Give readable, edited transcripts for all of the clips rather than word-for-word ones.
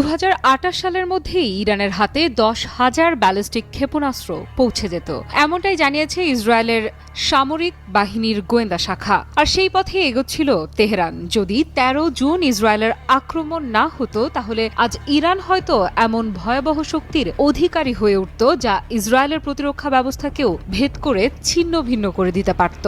2028 সালের মধ্যেই ইরানের হাতে 10,000 ব্যালিস্টিক ক্ষেপণাস্ত্র পৌঁছে যেত, এমনটাই জানিয়েছে ইসরায়েলের সামরিক বাহিনীর গোয়েন্দা শাখা। আর সেই পথে এগোচ্ছিল তেহরান। যদি 13 জুন ইসরায়েলের আক্রমণ না হতো, তাহলে আজ ইরান হয়তো এমন ভয়াবহ শক্তির অধিকারী হয়ে উঠত যা ইসরায়েলের প্রতিরক্ষা ব্যবস্থাকেও ভেদ করে ছিন্ন ভিন্ন করে দিতে পারত।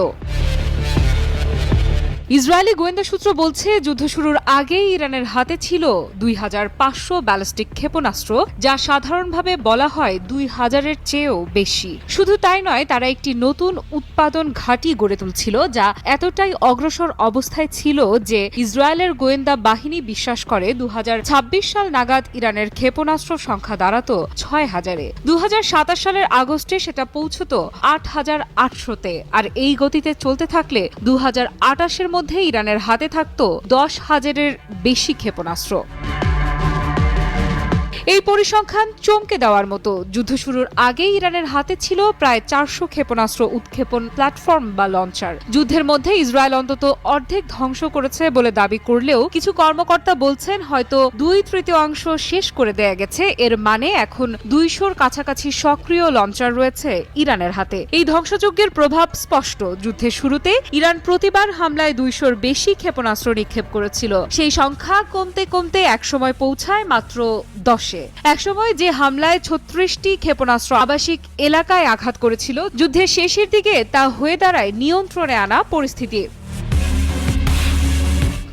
ইসরায়েলি গোয়েন্দা সূত্র বলছে, যুদ্ধ শুরুর আগেই ইরানের হাতে ছিল 2500 ব্যালিস্টিক ক্ষেপণাস্ত্র, যা সাধারণভাবে বলা হয় 2000-এর চেয়েও বেশি। শুধু তাই নয়, তারা একটি নতুন উৎপাদন ঘাঁটি গড়ে তুলছিল, যা এতটাই অগ্রসর অবস্থায় ছিল যে ইসরায়েলের গোয়েন্দা বাহিনী বিশ্বাস করে 2026 সাল নাগাদ ইরানের ক্ষেপণাস্ত্র সংখ্যা দাঁড়াত 6000-এ। 2027 সালের আগস্টে সেটা পৌঁছত 8800-তে। আর এই গতিতে চলতে থাকলে 2028-এর মধ্যে ইরানের হাতে থাকত 10,000-এর বেশি ক্ষেপণাস্ত্র। এই পরিসংখ্যান চমকে দেওয়ার মতো। যুদ্ধ শুরুর আগেই ইরানের হাতে ছিল প্রায় 400 ক্ষেপণাস্ত্র উৎক্ষেপণ প্ল্যাটফর্ম বা লঞ্চার। যুদ্ধের মধ্যে ইসরায়েল অন্তত অর্ধেক ধ্বংস করেছে বলে দাবি করলেও কিছু কর্মকর্তা বলছেন হয়তো 2/3 শেষ করে দেয়া গেছে। এর মানে এখন 200-র কাছাকাছি সক্রিয় লঞ্চার রয়েছে ইরানের হাতে। এই ধ্বংসযজ্ঞের প্রভাব স্পষ্ট। যুদ্ধের শুরুতে ইরান প্রতিবার হামলায় 200-র বেশি ক্ষেপণাস্ত্র নিক্ষেপ করেছিল। সেই সংখ্যা কমতে কমতে একসময় পৌঁছায় মাত্র 10। একসময় যে হামলায় 36টি ক্ষেপণাস্ত্র আবাসিক এলাকায় আঘাত করেছিল, যুদ্ধের শেষের দিকে তা হয়ে দাঁড়ায় নিয়ন্ত্রণে আনা পরিস্থিতি।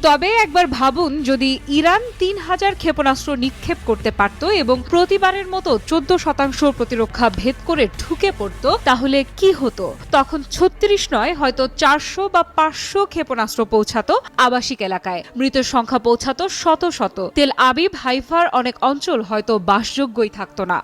তবে একবার ভাবুন, যদি ইরান 3000 ক্ষেপণাস্ত্র নিক্ষেপ করতে পারত এবং প্রতিবারের মতো 14% প্রতিরক্ষা ভেদ করে ঢুকে পড়ত, তাহলে কি হতো? তখন 36 নয়, হয়তো 400 বা 500 ক্ষেপণাস্ত্র পৌঁছাতো আবাসিক এলাকায়। মৃতের সংখ্যা পৌঁছাতো শত শত। তেল আবিব, হাইফার অনেক অঞ্চল হয়তো বাসযোগ্যই থাকতো না।